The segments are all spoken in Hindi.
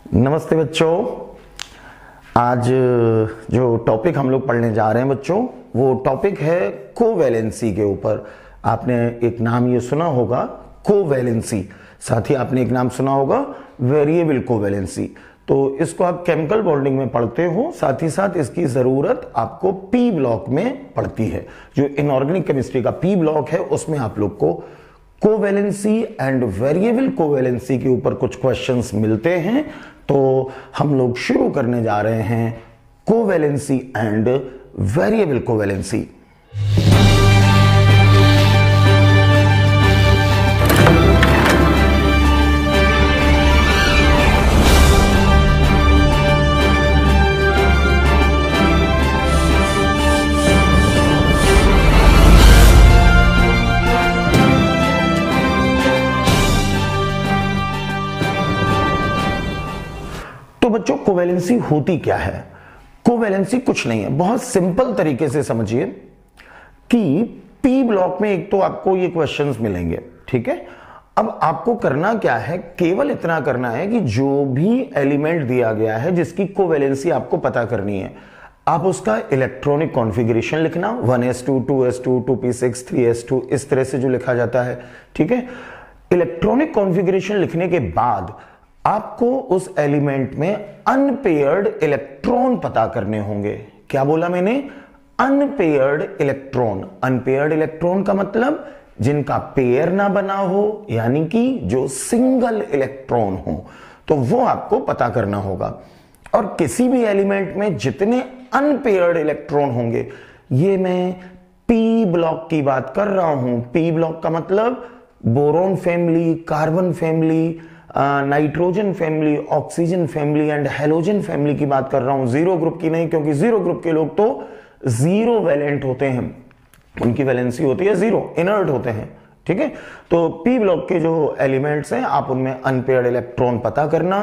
नमस्ते बच्चों। आज जो टॉपिक हम लोग पढ़ने जा रहे हैं बच्चों, वो टॉपिक है कोवैलेंसी के ऊपर। आपने एक नाम ये सुना होगा कोवैलेंसी, साथ ही आपने एक नाम सुना होगा वेरिएबल कोवैलेंसी। तो इसको आप केमिकल बॉन्डिंग में पढ़ते हो, साथ ही साथ इसकी जरूरत आपको पी ब्लॉक में पड़ती है। जो इनऑर्गेनिक केमिस्ट्री का पी ब्लॉक है उसमें आप लोग को कोवैलेंसी एंड वेरिएबल कोवैलेंसी के ऊपर कुछ क्वेश्चंस मिलते हैं। तो हम लोग शुरू करने जा रहे हैं कोवैलेंसी एंड वेरिएबल कोवैलेंसी। तो बच्चों कोवैलेंसी होती क्या है? कोवैलेंसी कुछ नहीं है, बहुत सिंपल तरीके से समझिए कि पी ब्लॉक में एक तो आपको ये क्वेश्चंस मिलेंगे, ठीक है। अब आपको करना क्या है, केवल इतना करना है कि जो भी एलिमेंट दिया गया है जिसकी कोवैलेंसी आपको पता करनी है, आप उसका इलेक्ट्रॉनिक कॉन्फ़िगरेशन लिखना 1s2 2s2 2p6 3s2 इस तरह से जो लिखा जाता है, ठीक है। इलेक्ट्रॉनिक कॉन्फ़िगरेशन लिखने के बाद आपको उस एलिमेंट में अनपेयर्ड इलेक्ट्रॉन पता करने होंगे। क्या बोला मैंने? Unpaired electron. अनपेयर्ड इलेक्ट्रॉन का मतलब जिनका पेयर ना बना हो, यानी कि जो सिंगल इलेक्ट्रॉन हो, तो वो आपको पता करना होगा। और किसी भी एलिमेंट में जितने अनपेयर्ड इलेक्ट्रॉन होंगे, ये मैं पी ब्लॉक की बात कर रहा हूं। पी ब्लॉक का मतलब boron family, carbon family, nitrogen family, oxygen family and halogen family की बात कर रहा हूं, जीरो ग्रुप की नहीं, क्योंकि जीरो ग्रुप के लोग तो जीरो वैलेंट होते हैं, उनकी वैलेंसी होती है जीरो, इनर्ट होते हैं, ठीक है। तो पी ब्लॉक के जो एलिमेंट्स हैं, आप उनमें अनपेयर्ड इलेक्ट्रॉन पता करना।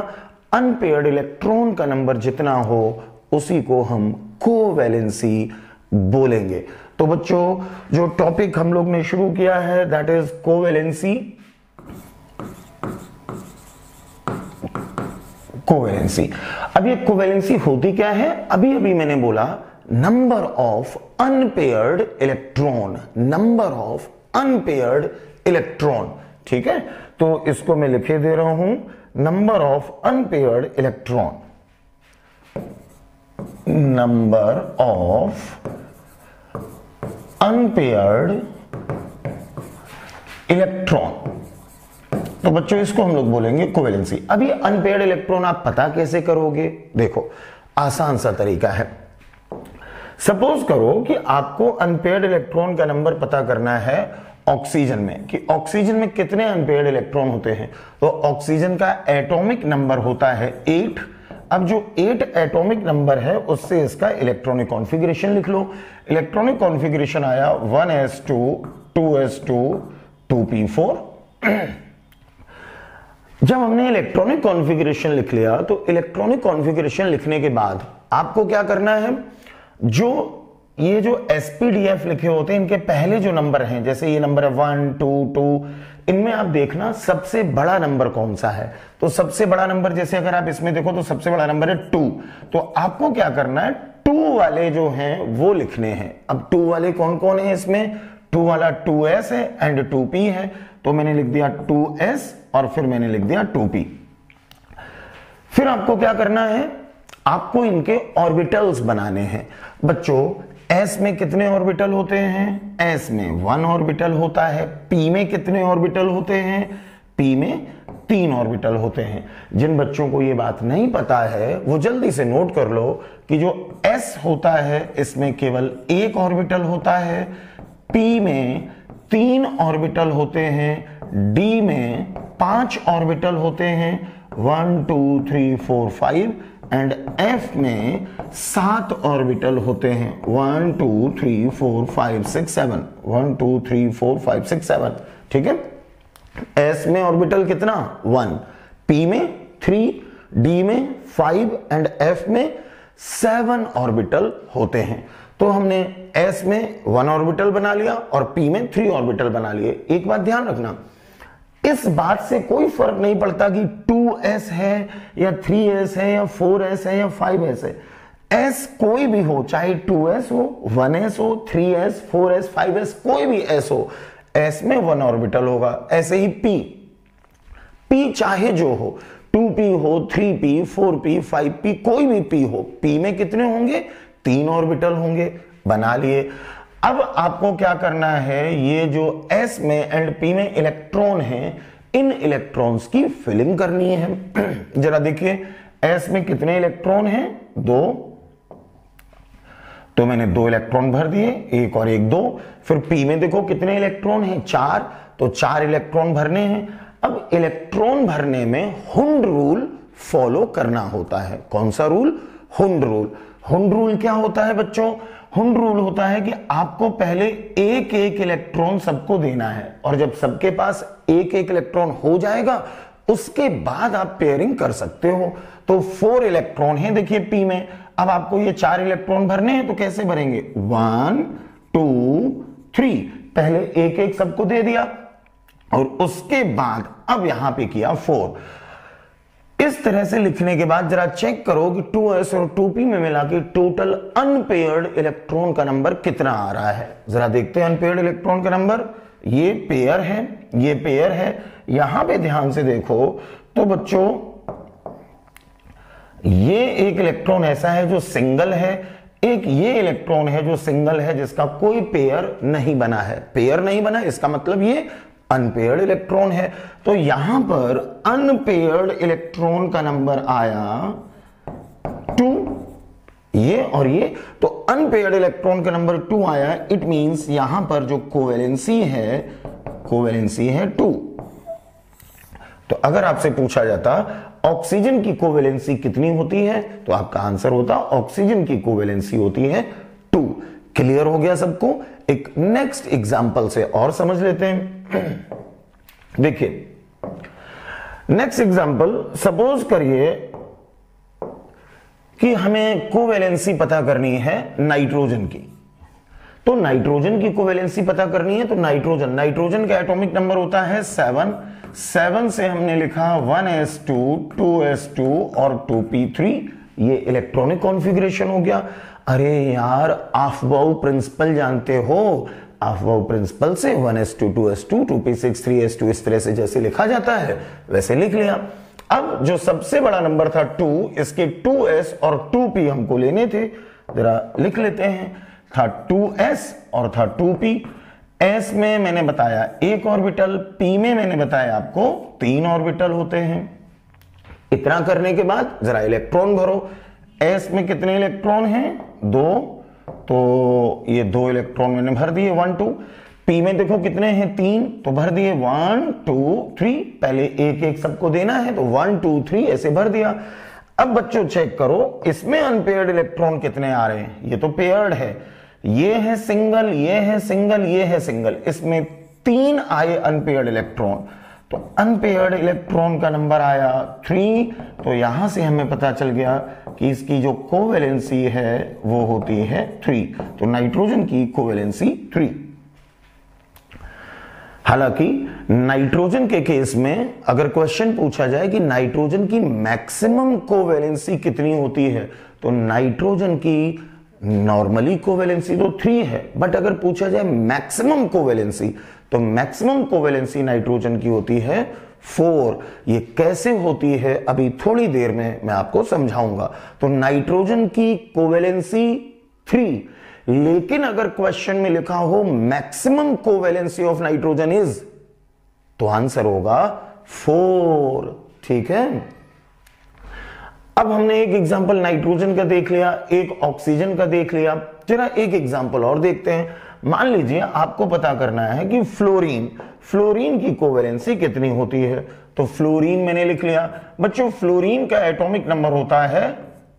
अनपेयर्ड इलेक्ट्रॉन का नंबर जितना हो उसी को हम कोवैलेंसी बोलेंगे। तो बच्चों जो टॉपिक हम लोग ने शुरू किया है दैट इज कोवैलेंसी। कोवैलेंसी, अब ये कोवैलेंसी होती क्या है? अभी अभी मैंने बोला number of unpaired electron, number of unpaired electron, ठीक है। तो इसको मैं लिखे दे रहा हूं number of unpaired electron, number of unpaired electron. तो बच्चों इसको हम लोग बोलेंगे कोवैलेंसी। अभी अनपेयर्ड इलेक्ट्रॉन आप पता कैसे करोगे? देखो आसान सा तरीका है। सपोज करो कि आपको अनपेयर्ड इलेक्ट्रॉन का नंबर पता करना है ऑक्सीजन में, कि ऑक्सीजन में कितने अनपेयर्ड इलेक्ट्रॉन होते हैं। तो ऑक्सीजन का एटॉमिक नंबर होता है 8। अब जो 8 एटॉमिक नंबर है उससे इसका इलेक्ट्रॉनिक कॉन्फ़िगरेशन लिख लो। इलेक्ट्रॉनिक कॉन्फ़िगरेशन आया 1s2 2s2 2p4। जब हमने इलेक्ट्रॉनिक कॉन्फ़िगरेशन लिख लिया, तो इलेक्ट्रॉनिक कॉन्फ़िगरेशन लिखने के बाद आपको क्या करना है, ये जो एसपीडीएफ लिखे होते हैं इनके पहले जो नंबर हैं, जैसे ये नंबर है 1 2 2, इनमें आप देखना सबसे बड़ा नंबर कौन सा है। तो सबसे बड़ा नंबर, जैसे अगर आप इसमें देखो तो सबसे बड़ा नंबर है 2। तो आपको क्या करना है, 2 वाले जो हैं वो लिखने हैं। अब 2 वाले कौन कौन है इसमें? 2 वाला 2s है एंड 2p है। तो मैंने लिख दिया 2s और फिर मैंने लिख दिया 2p। फिर आपको क्या करना है, आपको इनके ऑर्बिटल्स बनाने हैं। बच्चों s में कितने ऑर्बिटल होते हैं? s में 1 ऑर्बिटल होता है। p में कितने ऑर्बिटल होते हैं? p में 3 ऑर्बिटल होते हैं। जिन बच्चों को ये बात नहीं पता है वो जल्दी से नोट कर लो कि जो s होता है इसमें केवल 1 ऑर्बिटल होता है, p में 3 ऑर्बिटल होते हैं, d में 5 ऑर्बिटल होते हैं 1 2 3 4 5 एंड f में 7 ऑर्बिटल होते हैं 1 2 3 4 5 6 7 1 2 3 4 5 6 7, ठीक है। s में ऑर्बिटल कितना? 1, p में 3, d में 5 एंड f में 7 ऑर्बिटल होते हैं। तो हमने s में 1 ऑर्बिटल बना लिया और p में 3 ऑर्बिटल बना लिए। एक बात ध्यान रखना, इस बात से कोई फर्क नहीं पड़ता कि 2s है या 3s है या 4s है या 5s है। s कोई भी हो, चाहे 2s हो, 1s हो, 3s, 4s, 5s, कोई भी s हो, s में 1 ऑर्बिटल होगा। ऐसे ही p चाहे जो हो, 2p हो, 3p, 4p, 5p, कोई भी p हो, p में कितने होंगे? 3 ऑर्बिटल होंगे। बना लिए। अब आपको क्या करना है, ये जो s में एंड p में इलेक्ट्रॉन है, इन इलेक्ट्रॉन्स की फिलिंग करनी है। जरा देखिए s में कितने इलेक्ट्रॉन हैं? 2, तो मैंने 2 इलेक्ट्रॉन भर दिए, 1 और 1 2। फिर p में देखो कितने इलेक्ट्रॉन हैं? 4, तो 4 इलेक्ट्रॉन भरने हैं। अब इलेक्ट्रॉन भरने में हुंड रूल फॉलो करना होता है। कौन सा rule? Hund rule. Hund rule क्या होता है बच्चों? हुंड रूल होता है कि आपको पहले एक एक इलेक्ट्रॉन सबको देना है, और जब सबके पास एक एक इलेक्ट्रॉन हो जाएगा उसके बाद आप पेयरिंग कर सकते हो। तो 4 इलेक्ट्रॉन हैं देखिए p में। अब आपको ये 4 इलेक्ट्रॉन भरने हैं, तो कैसे भरेंगे? 1 2 3, पहले एक एक सबको दे दिया और उसके बाद अब यहां पे किया 4। इस तरह से लिखने के बाद जरा चेक करो कि 2s और 2p में मिला के टोटल अनपेयर्ड इलेक्ट्रॉन का नंबर कितना आ रहा है। जरा देखते हैं अनपेयर्ड इलेक्ट्रॉन का नंबर। ये पेयर है, ये पेयर है। यहां पे ध्यान से देखो तो बच्चों, ये एक इलेक्ट्रॉन ऐसा है जो सिंगल है, एक ये इलेक्ट्रॉन है जो सिंगल है, जिसका कोई पेयर नहीं बना है। पेयर नहीं बना, इसका मतलब ये अनपेयर्ड इलेक्ट्रॉन है। तो यहां पर अनपेयर्ड इलेक्ट्रॉन का नंबर आया 2, ये और ये, तो अनपेयर्ड इलेक्ट्रॉन का नंबर 2 आया। इट मींस यहां पर जो कोवेलेंसी है 2। तो अगर आपसे पूछा जाता ऑक्सीजन की कोवेलेंसी कितनी होती है, तो आपका आंसर होता ऑक्सीजन की कोवेलेंसी होती है 2। क्लियर हो गया सबको? एक नेक्स्ट एग्जांपल से और समझ लेते हैं। देखिए नेक्स्ट एग्जांपल, सपोज करिए कि हमें कोवेलेंसी पता करनी है नाइट्रोजन की। तो नाइट्रोजन की कोवेलेंसी पता करनी है, तो नाइट्रोजन का एटॉमिक नंबर होता है 7 से हमने लिखा 1s2 2s2 और 2p3। ये इलेक्ट्रॉनिक कॉन्फ़िगरेशन हो गया। अरे यार, ऑफ-बाउ प्रिंसिपल जानते हो? ऑफ-बाउ प्रिंसिपल से 1s2 2s2 2p6 3s2 इस तरह से जैसे लिखा जाता है वैसे लिख लिया। अब जो सबसे बड़ा नंबर था 2, इसके 2s और 2p हमको लेने थे। जरा लिख लेते हैं। था 2s और था 2p। s में मैंने बताया 1 ऑर्बिटल, p में मैंने बताया आपको 3 ऑर्बिटल होते हैं। इतना करने के बाद जरा इलेक्ट्रॉन भरो। s में कितने इलेक्ट्रॉन हैं? 2, तो ये 2 इलेक्ट्रॉन मैंने भर दिए 1 2। p में देखो कितने हैं? 3, तो भर दिए 1 2 3। पहले एक एक सबको देना है, तो 1 2 3 ऐसे भर दिया। अब बच्चों चेक करो, इसमें अनपेयर्ड इलेक्ट्रॉन कितने आ रहे हैं? ये तो पेयर्ड है, ये है सिंगल, ये है सिंगल, ये है सिंगल। इसमें 3 आए अनपेयर्ड इलेक्ट्रॉन, तो अनपेयर्ड इलेक्ट्रॉन का नंबर आया 3। तो यहां से हमें पता चल गया कि इसकी जो कोवेलेंसी है वो होती है 3। तो नाइट्रोजन की कोवेलेंसी 3। हालांकि नाइट्रोजन के केस में अगर क्वेश्चन पूछा जाए कि नाइट्रोजन की मैक्सिमम कोवेलेंसी कितनी होती है, तो नाइट्रोजन की नॉर्मली कोवेलेंसी तो 3 है, बट अगर पूछा जाए मैक्सिमम कोवेलेंसी, तो मैक्सिमम कोवेलेंसी नाइट्रोजन की होती है 4। ये कैसे होती है अभी थोड़ी देर में मैं आपको समझाऊंगा। तो नाइट्रोजन की कोवेलेंसी 3, लेकिन अगर क्वेश्चन में लिखा हो maximum covalency of nitrogen is, तो आंसर होगा 4। ठीक है। अब हमने एक एग्जांपल नाइट्रोजन का देख लिया, एक ऑक्सीजन का देख लिया। जरा एक एग्जांपल और देखते हैं। मान लीजिए आपको पता करना है कि फ्लोरीन की कोवेलेंसी कितनी होती है। तो फ्लोरीन मैंने लिख लिया। बच्चों फ्लोरीन का एटॉमिक नंबर होता है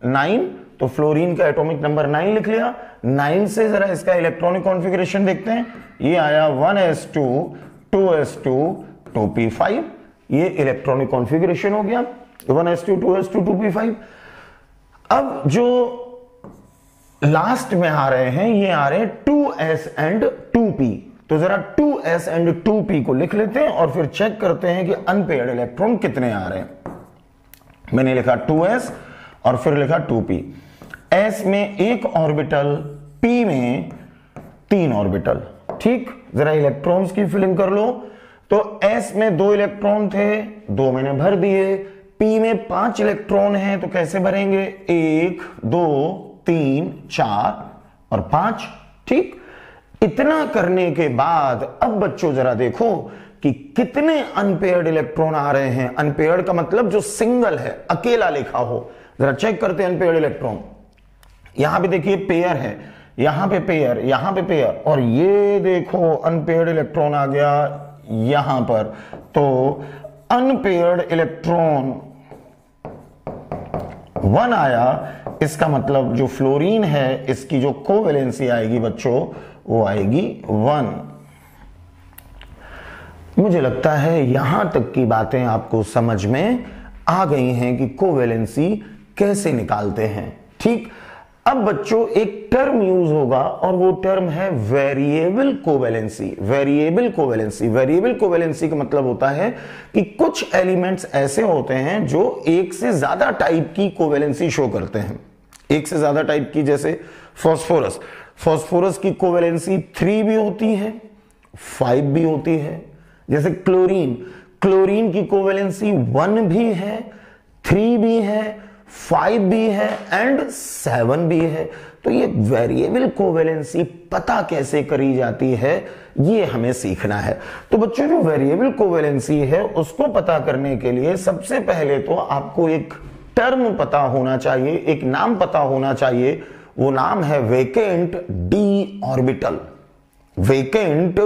9, तो फ्लोरीन का एटॉमिक नंबर 9 लिख लिया। 9 से जरा इसका इलेक्ट्रॉनिक कॉन्फ़िगरेशन देखते हैं। ये आया 1s2 2s2 2p5। ये इलेक्ट्रॉनिक कॉन्फ़िगरेशन हो गया 1s2 2s2 2p5। अब जो लास्ट में आ रहे हैं, ये आ रहे हैं 2s एंड 2p। तो जरा 2 2s एंड 2p को लिख लेते हैं और फिर चेक करते हैं कि अनपेयर्ड इलेक्ट्रॉन कितने आ रहे हैं। मैंने लिखा 2s और फिर लिखा 2p। s में एक ऑर्बिटल, p में 3 ऑर्बिटल। ठीक, जरा इलेक्ट्रॉन्स की फिलिंग कर लो। तो s में 2 इलेक्ट्रॉन थे, 2 मैंने भर दिए। p में 5 इलेक्ट्रॉन हैं, तो कैसे भरेंगे? 1 2 3 4 और 5। ठीक, इतना करने के बाद अब बच्चों जरा देखो कि कितने अनपेयर्ड इलेक्ट्रॉन आ रहे हैं। अनपेयर्ड का मतलब जो सिंगल है, अकेला लिखा हो। जरा चेक करते हैं अनपेयर्ड इलेक्ट्रॉन। यहां पे देखिए पेयर है, यहां पे पेयर, यहां पे पेयर, और ये देखो अनपेयर्ड इलेक्ट्रॉन आ गया यहां पर। तो अनपेयर्ड इलेक्ट्रॉन 1 आया, इसका मतलब जो फ्लोरीन है इसकी जो कोवेलेंसी आएगी बच्चों वो आएगी 1। मुझे लगता है यहां तक की बातें आपको समझ में आ गई हैं कि कोवेलेंसी कैसे निकालते हैं। ठीक, अब बच्चों एक टर्म यूज होगा और वो टर्म है variable covalency. Variable covalency, variable covalency का मतलब होता है कि कुछ एलिमेंट्स ऐसे होते हैं जो एक से ज्यादा टाइप की कोवेलेंसी शो करते हैं। एक से ज्यादा टाइप की, जैसे फास्फोरस। फास्फोरस की कोवेलेंसी 3 भी होती है, 5 भी होती है। जैसे क्लोरीन, क्लोरीन की कोवेलेंसी 1 भी है, 3 भी है, 5 भी है एंड 7 भी है। तो ये वेरिएबल कोवेलेंसी पता कैसे करी जाती है ये हमें सीखना है। तो बच्चों जो वेरिएबल कोवेलेंसी है उसको पता करने के लिए सबसे पहले तो आपको एक टर्म पता होना चाहिए, एक नाम पता होना चाहिए। वो नाम है vacant D orbital. Vacant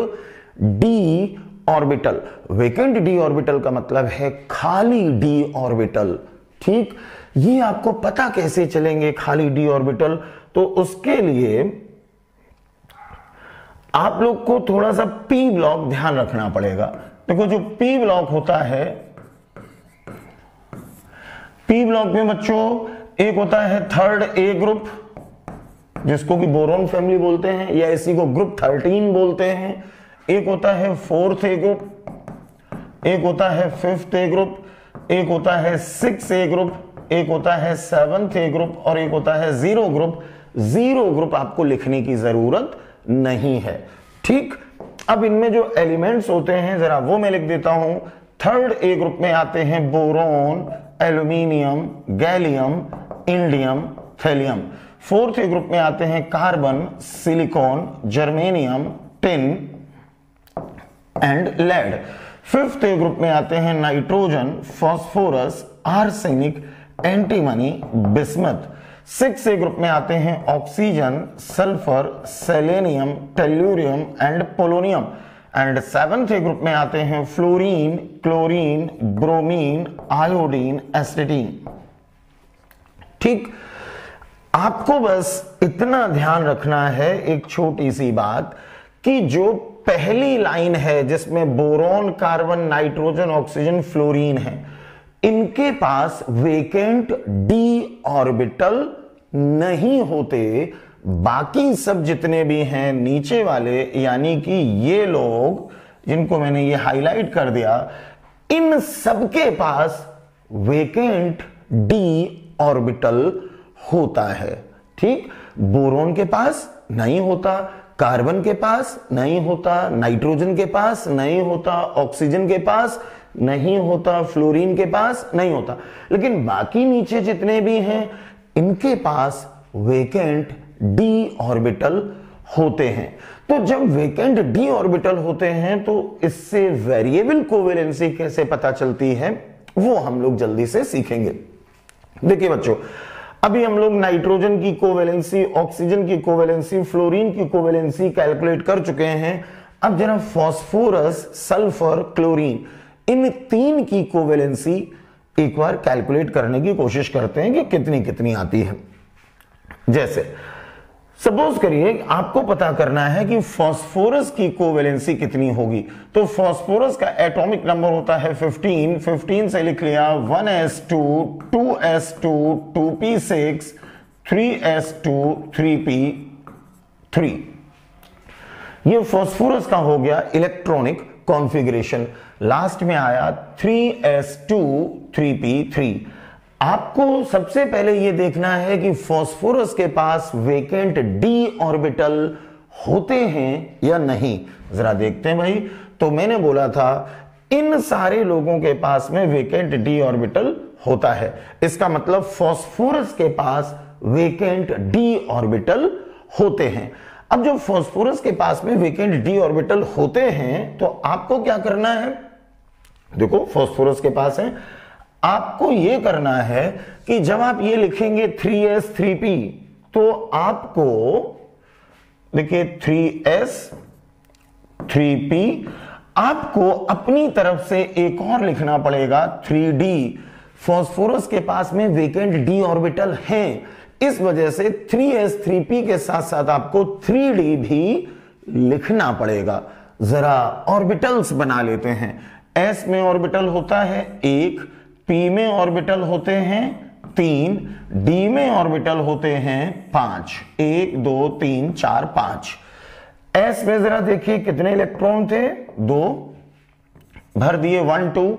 D orbital. Vacant D orbital का मतलब है खाली डी ऑर्बिटल। ठीक, ये आपको पता कैसे चलेंगे खाली डी ऑर्बिटल? तो उसके लिए आप लोग को थोड़ा सा पी ब्लॉक ध्यान रखना पड़ेगा। देखो जो पी ब्लॉक होता है, पी ब्लॉक में बच्चों एक होता है थर्ड ए ग्रुप, जिसको कि बोरॉन फैमिली बोलते हैं या इसी को ग्रुप 13 बोलते हैं। एक होता है फोर्थ ए ग्रुप, एक होता है फिफ्थ ए ग्रुप, एक होता है 6 ए ग्रुप, एक होता है 7th ए ग्रुप और एक होता है 0 ग्रुप। 0 ग्रुप आपको लिखने की जरूरत नहीं है। ठीक, अब इनमें जो एलिमेंट्स होते हैं जरा वो मैं लिख देता हूं। थर्ड ए ग्रुप में आते हैं boron, aluminium, gallium, indium, thallium. Fourth A group में आते हैं carbon, silicon, germanium, tin and lead. Fifth A group में आते हैं nitrogen, phosphorus, arsenic, antimony, bismuth. 6 A group में आते हैं oxygen, sulphur, selenium, tellurium and polonium. And 7th A group में आते हैं fluorine, chlorine, bromine, iodine, astatine. ठीक, आपको बस इतना ध्यान रखना है, एक छोटी सी बात, कि जो पहली लाइन है जिसमें boron, carbon, nitrogen, oxygen, fluorine है, इनके पास वेकेंट डी ऑर्बिटल नहीं होते। बाकी सब जितने भी हैं नीचे वाले, यानी कि ये लोग जिनको मैंने ये हाईलाइट कर दिया, इन सबके पास वेकेंट डी ऑर्बिटल होता है। ठीक, बोरॉन के पास नहीं होता, कार्बन के पास नहीं होता, नाइट्रोजन के पास नहीं होता, ऑक्सीजन के पास नहीं होता, फ्लोरीन के पास नहीं होता, लेकिन बाकी नीचे जितने भी हैं इनके पास वेकेंट डी ऑर्बिटल होते हैं। तो जब वेकेंट डी ऑर्बिटल होते हैं तो इससे वेरिएबल कोवेलेंसी कैसे पता चलती है वो हम लोग जल्दी से सीखेंगे। देखिए बच्चों, अभी हम लोग नाइट्रोजन की कोवेलेंसी, ऑक्सीजन की कोवेलेंसी, फ्लोरीन की कोवेलेंसी कैलकुलेट कर चुके हैं। अब जरा फास्फोरस, सल्फर, क्लोरीन, इन 3 की कोवेलेंसी एक बार कैलकुलेट करने की कोशिश करते हैं कि कितनी कितनी आती है। जैसे सपोज करिए आपको पता करना है कि फास्फोरस की कोवेलेंसी कितनी होगी, तो फास्फोरस का एटॉमिक नंबर होता है 15। 15 से लिख लिया 1s2, 2s2, 2p6, 3s2, 3p3। ये फास्फोरस का हो गया इलेक्ट्रॉनिक कॉन्फ़िगरेशन। लास्ट में आया 3s2 3p3। आपको सबसे पहले ये देखना है कि फास्फोरस के पास वेकेंट d ऑर्बिटल होते हैं या नहीं। जरा देखते हैं भाई। तो मैंने बोला था इन सारे लोगों के पास में वेकेंट d ऑर्बिटल होता है। इसका मतलब फास्फोरस के पास वेकेंट d ऑर्बिटल होते हैं। अब जब फास्फोरस के पास में वेकेंट d ऑर्बिटल होते हैं तो आपको क्या करना है? देखो फास्फोरस के पास है, आपको यह करना है कि जब आप ये लिखेंगे 3s 3p तो आपको देखिए 3s 3p, आपको अपनी तरफ से एक और लिखना पड़ेगा 3d। फास्फोरस के पास में वेकेंट d ऑर्बिटल है, इस वजह से 3s 3p के साथ साथ आपको 3d भी लिखना पड़ेगा। जरा ऑर्बिटल्स बना लेते हैं। s में ऑर्बिटल होता है 1, p में ऑर्बिटल होते हैं 3, d में ऑर्बिटल होते हैं 5। 1 2 3 4 5। s में जरा देखिए कितने इलेक्ट्रॉन थे? 2, भर दिए 1 2।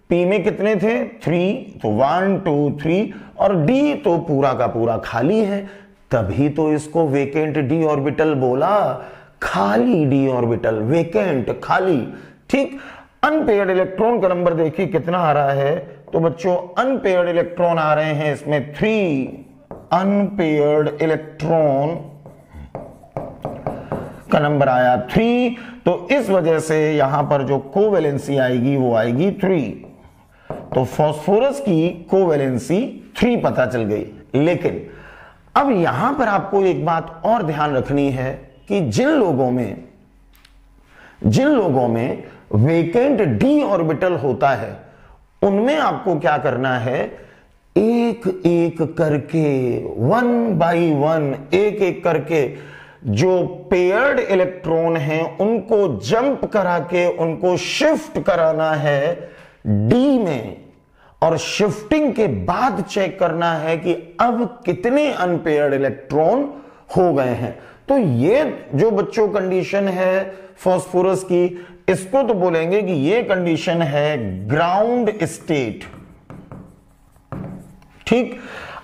p में कितने थे? 3, तो 1 2 3। और d तो पूरा का पूरा खाली है, तभी तो इसको वेकेंट d ऑर्बिटल बोला। खाली d ऑर्बिटल, वेकेंट, खाली। ठीक। अनपेयर्ड इलेक्ट्रॉन का नंबर देखिए कितना आ रहा है। तो बच्चों अनपेयर्ड इलेक्ट्रॉन आ रहे हैं इसमें 3। अनपेयर्ड इलेक्ट्रॉन का नंबर आया 3। तो इस वजह से यहां पर जो कोवैलेंसी आएगी वो आएगी 3। तो फास्फोरस की कोवैलेंसी 3 पता चल गई। लेकिन अब यहां पर आपको एक बात और ध्यान रखनी है कि जिन लोगों में वेकेंट d ऑर्बिटल होता है उनमें आपको क्या करना है? एक एक करके, 1 बाई 1, एक एक करके जो पेयर्ड इलेक्ट्रॉन हैं उनको जंप करा के उनको शिफ्ट कराना है d में, और शिफ्टिंग के बाद चेक करना है कि अब कितने अनपेयर्ड इलेक्ट्रॉन हो गए हैं। तो ये जो बच्चों कंडीशन है फास्फोरस की, इसको तो बोलेंगे कि ये कंडीशन है ग्राउंड स्टेट। ठीक।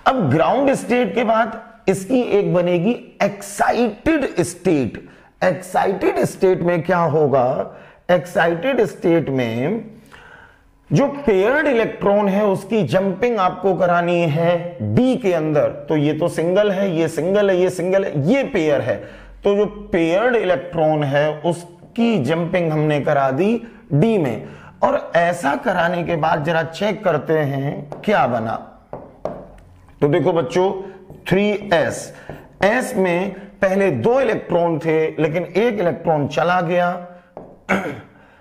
अब ग्राउंड स्टेट के बाद इसकी एक बनेगी एक्साइटेड स्टेट। एक्साइटेड स्टेट में क्या होगा? एक्साइटेड स्टेट में जो पेयर्ड इलेक्ट्रॉन है उसकी जंपिंग आपको करानी है d के अंदर। तो ये तो सिंगल है, ये सिंगल है, ये सिंगल है, ये पेयर है। तो जो पेयर्ड इलेक्ट्रॉन है उसकी जंपिंग हमने करा दी d में। और ऐसा कराने के बाद जरा चेक करते हैं क्या बना। तो देखो बच्चों 3s, s में पहले 2 इलेक्ट्रॉन थे लेकिन एक इलेक्ट्रॉन चला गया।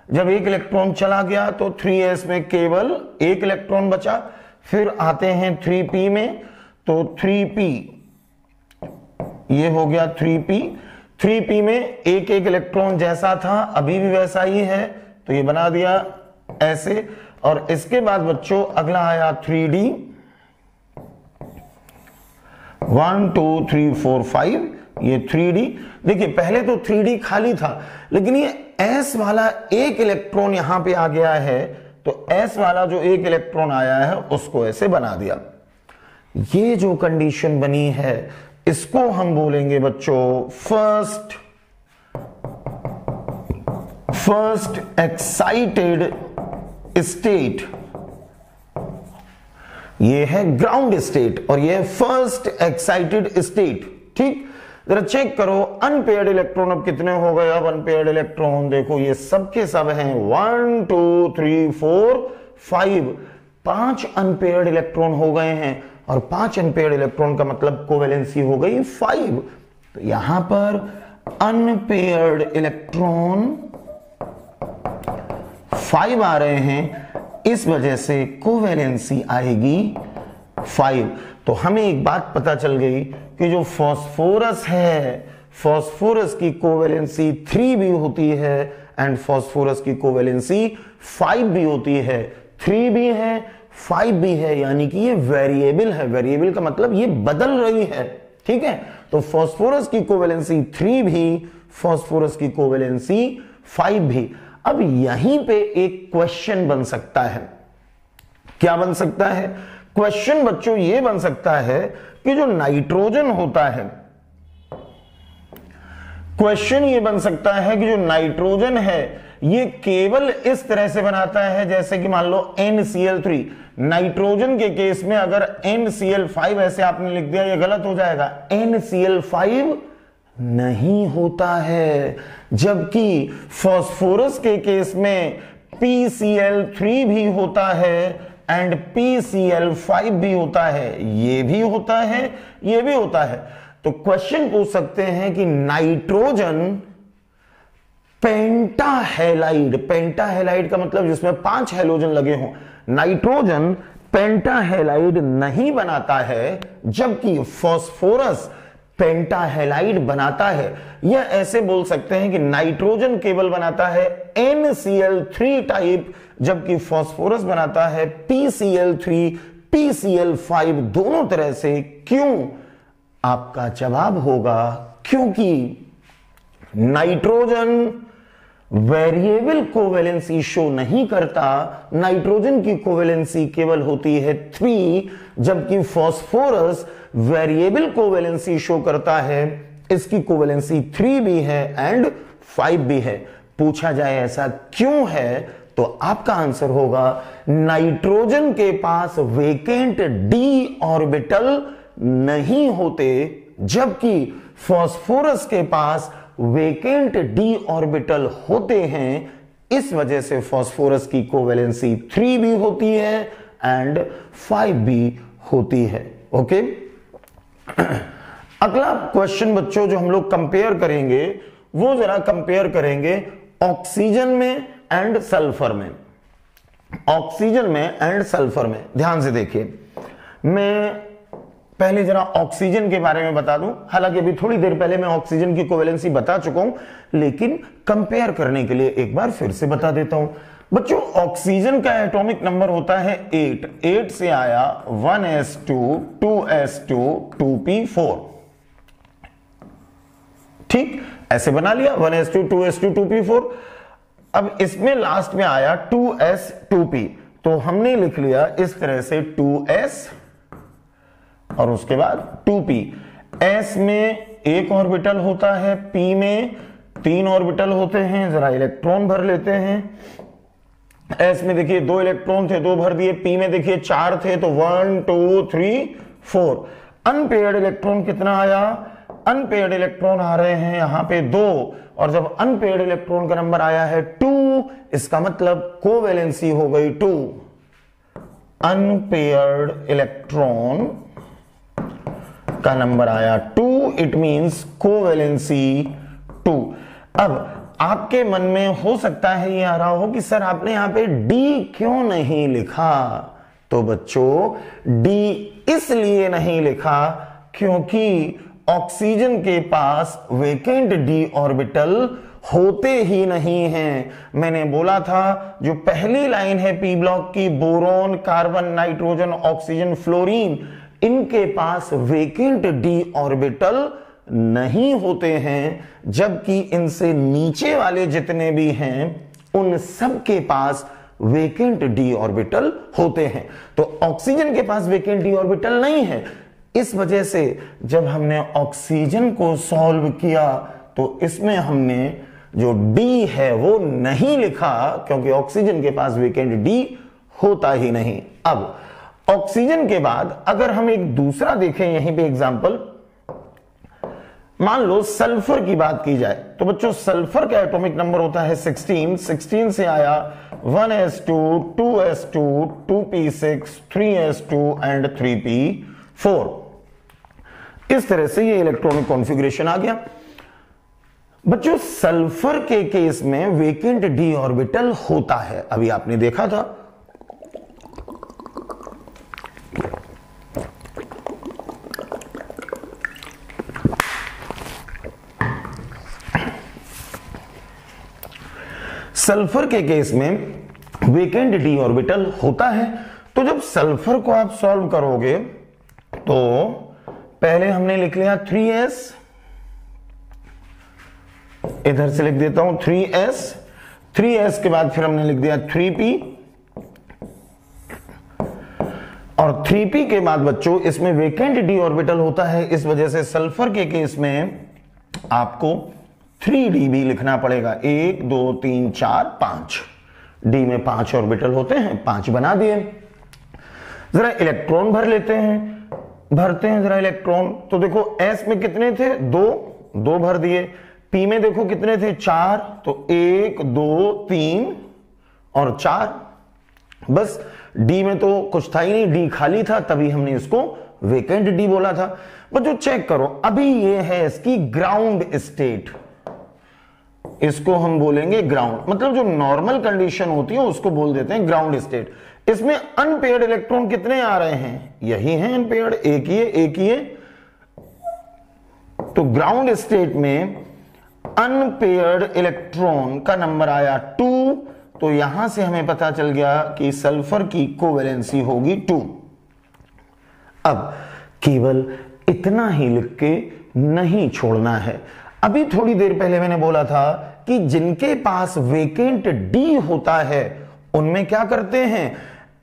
जब एक इलेक्ट्रॉन चला गया तो 3s में केवल एक इलेक्ट्रॉन बचा। फिर आते हैं 3p में, तो 3p ये हो गया 3p। 3p में एक एक इलेक्ट्रॉन जैसा था अभी भी वैसा ही है, तो ये बना दिया ऐसे। और इसके बाद बच्चों अगला आया 3d। 1 2 3 4 5, ये 3d। देखिए पहले तो 3d खाली था, लेकिन ये s वाला एक इलेक्ट्रॉन यहां पे आ गया है, तो s वाला जो एक इलेक्ट्रॉन आया है उसको ऐसे बना दिया। ये जो कंडीशन बनी है इसको हम बोलेंगे बच्चों फर्स्ट एक्साइटेड स्टेट। ये है ग्राउंड स्टेट और ये है फर्स्ट एक्साइटेड स्टेट। ठीक। जरा चेक करो अनपेयर्ड इलेक्ट्रॉन अब कितने हो गए। अब अनपेयर्ड इलेक्ट्रॉन देखो ये सब के सब हैं 1 2 3 4 5। 5 अनपेयर्ड इलेक्ट्रॉन हो गए हैं, और 5 अनपेयर्ड इलेक्ट्रॉन का मतलब कोवैलेंसी हो गई 5। तो यहां पर अनपेयर्ड इलेक्ट्रॉन 5 आ रहे हैं, इस वजह से कोवैलेंसी आएगी 5। तो हमें एक बात पता चल गई कि जो फास्फोरस है, फास्फोरस की कोवैलेंसी 3 भी होती है एंड फास्फोरस की कोवैलेंसी 5 भी होती है। 3 भी है 5 भी है, यानी कि ये वेरिएबल है। वेरिएबल का मतलब ये बदल रही है। ठीक है, तो फास्फोरस की कोवेलेंसी 3 भी, फास्फोरस की कोवेलेंसी 5 भी। अब यहीं पे एक क्वेश्चन बन सकता है। क्या बन सकता है क्वेश्चन बच्चों? ये बन सकता है कि जो नाइट्रोजन होता है, क्वेश्चन ये बन सकता है कि जो नाइट्रोजन है ये केवल इस तरह से बनाता है जैसे कि मान लो NCl3। नाइट्रोजन के केस में अगर NCl5 ऐसे आपने लिख दिया, ये गलत हो जाएगा। NCl5 नहीं होता है, जबकि फास्फोरस के केस में PCl3 भी होता है एंड PCl5 भी होता है। ये भी होता है, ये भी होता है। तो क्वेश्चन पूछ सकते हैं कि नाइट्रोजन पेंटाहेलाइड, पेंटाहेलाइड का मतलब जिसमें 5 हैलोजन लगे हों, नाइट्रोजन पेंटाहेलाइड नहीं बनाता है जबकि फास्फोरस पेंटाहेलाइड बनाता है। या ऐसे बोल सकते हैं कि नाइट्रोजन केवल बनाता है NCl3 टाइप जबकि फास्फोरस बनाता है PCl3, PCl5 दोनों तरह से। क्यों? आपका जवाब होगा क्योंकि नाइट्रोजन वेरिएबल कोवेलेंसी शो नहीं करता, नाइट्रोजन की कोवेलेंसी केवल होती है 3 जबकि फास्फोरस वेरिएबल कोवेलेंसी शो करता है, इसकी कोवेलेंसी 3 भी है एंड 5 भी है। पूछा जाए ऐसा क्यों है तो आपका आंसर होगा नाइट्रोजन के पास वेकेंट d ऑर्बिटल नहीं होते जबकि फास्फोरस के पास वेकेंट d ऑर्बिटल होते हैं। इस वजह से फास्फोरस की कोवेलेंसी 3 भी होती है एंड 5 भी होती है। ओके, अगला क्वेश्चन बच्चों जो हम लोग कंपेयर करेंगे वो जरा कंपेयर करेंगे ऑक्सीजन में एंड सल्फर में। ऑक्सीजन में एंड सल्फर में ध्यान से देखिए, मैं पहले जरा ऑक्सीजन के बारे में बता दूं। हालांकि अभी थोड़ी देर पहले मैं ऑक्सीजन की कोवेलेंसी बता चुका हूं, लेकिन कंपेयर करने के लिए एक बार फिर से बता देता हूं। बच्चों ऑक्सीजन का एटॉमिक नंबर होता है 8। 8 से आया 1s2 2s2 2p4। ठीक, ऐसे बना लिया 1s2 2s2 2p4। अब इसमें लास्ट में आया 2s 2p, तो हमने लिख लिया इस तरह से 2s और उसके बाद 2p। s में एक ऑर्बिटल होता है, p में 3 ऑर्बिटल होते हैं। जरा इलेक्ट्रॉन भर लेते हैं। s में देखिए 2 इलेक्ट्रॉन थे, 2 भर दिए। p में देखिए 4 थे, तो 1 2 3 4। अनपेयर्ड इलेक्ट्रॉन कितना आया? अनपेयर्ड इलेक्ट्रॉन आ रहे हैं यहां पे 2, और जब अनपेयर्ड इलेक्ट्रॉन का नंबर आया है 2, इसका मतलब कोवेलेंसी हो गई 2। अनपेयर्ड इलेक्ट्रॉन का नंबर आया 2, इट मींस कोवेलेंसी 2। अब आपके मन में हो सकता है ये आ रहा हो कि सर आपने यहां पे D क्यों नहीं लिखा? तो बच्चों D इसलिए नहीं लिखा क्योंकि ऑक्सीजन के पास वेकेंट D ऑर्बिटल होते ही नहीं हैं। मैंने बोला था जो पहली लाइन है पी ब्लॉक की, boron, carbon, nitrogen, oxygen, fluorine, इनके पास वेकेंट D ऑर्बिटल नहीं होते हैं, जबकि इनसे नीचे वाले जितने भी हैं उन सब के पास वेकेंट D ऑर्बिटल होते हैं। तो ऑक्सीजन के पास वेकेंट D ऑर्बिटल नहीं है। इस वजह से जब हमने ऑक्सीजन को सॉल्व किया तो इसमें हमने जो D है वो नहीं लिखा क्योंकि ऑक्सीजन के पास वेकेंट D होता ही नहीं। अब ऑक्सीजन के बाद अगर हम एक दूसरा देखें यहीं पे एग्जांपल, मान लो सल्फर की बात की जाए तो बच्चों सल्फर का एटॉमिक नंबर होता है 16। 16 से आया 1s2 2s2 2p6 3s2 and 3p4। इस तरह से ये इलेक्ट्रॉनिक कॉन्फ़िगरेशन आ गया। बच्चों सल्फर के केस में वेकेंट D ऑर्बिटल होता है, अभी आपने देखा था। सल्फर के केस में वेकेंट D ऑर्बिटल होता है। तो जब सल्फर को आप सॉल्व करोगे तो पहले हमने लिख लिया 3s, इधर से लिख देता हूं 3s के बाद फिर हमने लिख दिया 3p, और 3p के बाद बच्चों इसमें वेकेंट d ऑर्बिटल होता है, इस वजह से सल्फर के केस में आपको 3d भी लिखना पड़ेगा। 1 2 3 4 5, d में 5 ऑर्बिटल होते हैं, 5 बना दिए। जरा इलेक्ट्रॉन भर लेते हैं, भरते हैं जरा इलेक्ट्रॉन। तो देखो s में कितने थे, 2 भर दिए। p में देखो कितने थे, 4, तो 1 2 3 और 4। बस d में तो कुछ था ही नहीं, d खाली था, तभी हमने इसको वेकेंट d बोला था। बच्चों चेक करो, अभी ये है इसकी ग्राउंड स्टेट, इसको हम बोलेंगे ग्राउंड, मतलब जो नॉर्मल कंडीशन होती है उसको बोल देते हैं ग्राउंड स्टेट। इसमें अनपेयर्ड इलेक्ट्रॉन कितने आ रहे हैं, यही है अनपेयर्ड, एक ही है। तो ग्राउंड स्टेट में अनपेयर्ड इलेक्ट्रॉन का नंबर आया 2, तो यहां से हमें पता चल गया कि सल्फर की कोवैलेंसी होगी 2। अब केवल इतना ही लिख के नहीं छोड़ना है। अभी थोड़ी देर पहले मैंने बोला था कि जिनके पास वेकेंट डी होता है उनमें क्या करते हैं,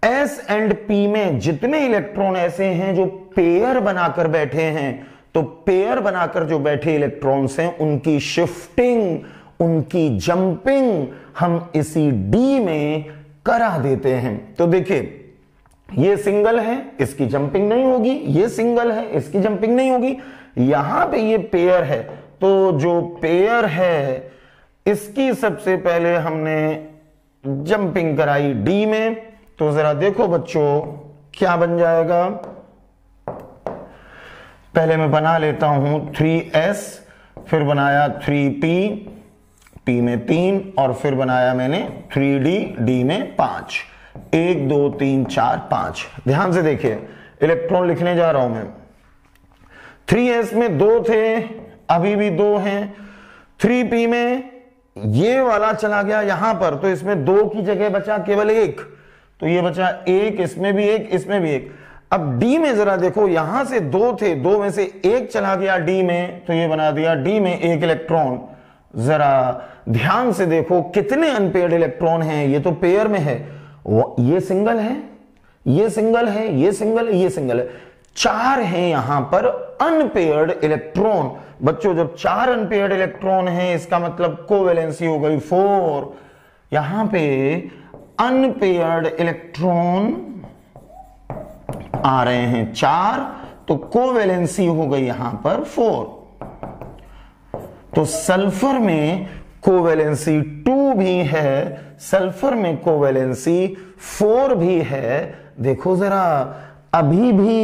एस एंड पी में जितने इलेक्ट्रॉन ऐसे हैं जो पेयर बनाकर बैठे हैं, तो पेयर बनाकर जो बैठे इलेक्ट्रॉन्स हैं उनकी शिफ्टिंग, उनकी जंपिंग हम इसी डी में करा देते हैं। तो देखिए ये सिंगल है, इसकी जंपिंग नहीं होगी, ये सिंगल है, इसकी जंपिंग नहीं होगी। यहां पे ये पेयर है, तो जो पेयर है इसकी सबसे पहले हमने जंपिंग कराई डी में। तो जरा देखो बच्चों क्या बन जाएगा। पहले मैं बना लेता हूं 3s, फिर बनाया 3p, p में 3, और फिर बनाया मैंने 3d, d में 5। 1 2 3 4 5। ध्यान से देखिए, इलेक्ट्रॉन लिखने जा रहा हूं मैं। 3s में 2 थे, अभी भी 2 हैं। 3p में ये वाला चला गया यहां पर, तो इसमें 2 की जगह बचा केवल 1, तो ये बचा 1, इसमें भी 1, इसमें भी 1। अब d में जरा देखो, यहां से 2 थे, 2 में से 1 चला गया d में, तो ये बना दिया d में 1 इलेक्ट्रॉन। जरा ध्यान से देखो कितने अनपेयर्ड इलेक्ट्रॉन हैं, ये तो पेयर में है, ये सिंगल है, ये सिंगल है, ये सिंगल है, ये सिंगल है। 4 हैं यहां पर अनपेयर्ड इलेक्ट्रॉन। बच्चों जब 4 अनपेयर्ड इलेक्ट्रॉन हैं इसका मतलब कोवैलेंसी हो गई 4। यहां पे अनपेयर्ड इलेक्ट्रॉन आ रहे हैं 4, तो कोवैलेंसी हो गई यहां पर 4। तो सल्फर में कोवैलेंसी 2 भी है, सल्फर में कोवैलेंसी 4 भी है। देखो जरा, अभी भी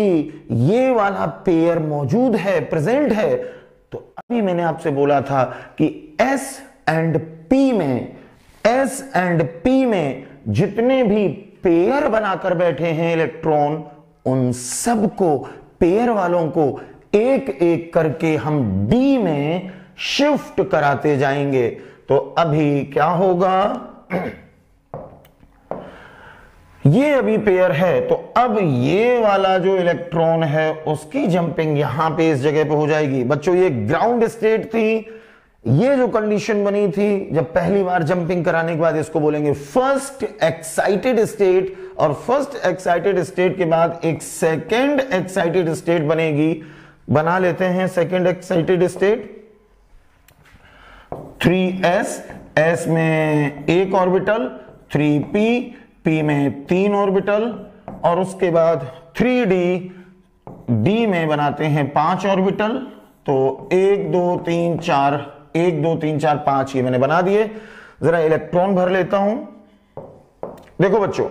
ये वाला पेयर मौजूद है, प्रेजेंट है। तो अभी मैंने आपसे बोला था कि S एंड P में, S एंड P में जितने भी पेयर बनाकर बैठे हैं इलेक्ट्रॉन, उन सबको, पेयर वालों को एक एक करके हम D में शिफ्ट कराते जाएंगे। तो अभी क्या होगा, ये अभी पेयर है, तो अब ये वाला जो इलेक्ट्रॉन है उसकी जंपिंग यहां पे इस जगह पे हो जाएगी। बच्चों ये ग्राउंड स्टेट थी, ये जो कंडीशन बनी थी जब पहली बार जंपिंग कराने के बाद, इसको बोलेंगे फर्स्ट एक्साइटेड स्टेट। और फर्स्ट एक्साइटेड स्टेट के बाद एक सेकेंड एक्साइटेड स्टेट बनेगी। बना लेते हैं second excited state. 3s, s में 1 ऑर्बिटल, 3p, p में 3 ऑर्बिटल, और उसके बाद 3d, d में बनाते हैं 5 ऑर्बिटल। तो 1 2 3 4, 1 2 3 4 5 ये मैंने बना दिए। जरा इलेक्ट्रॉन भर लेता हूं। देखो बच्चों,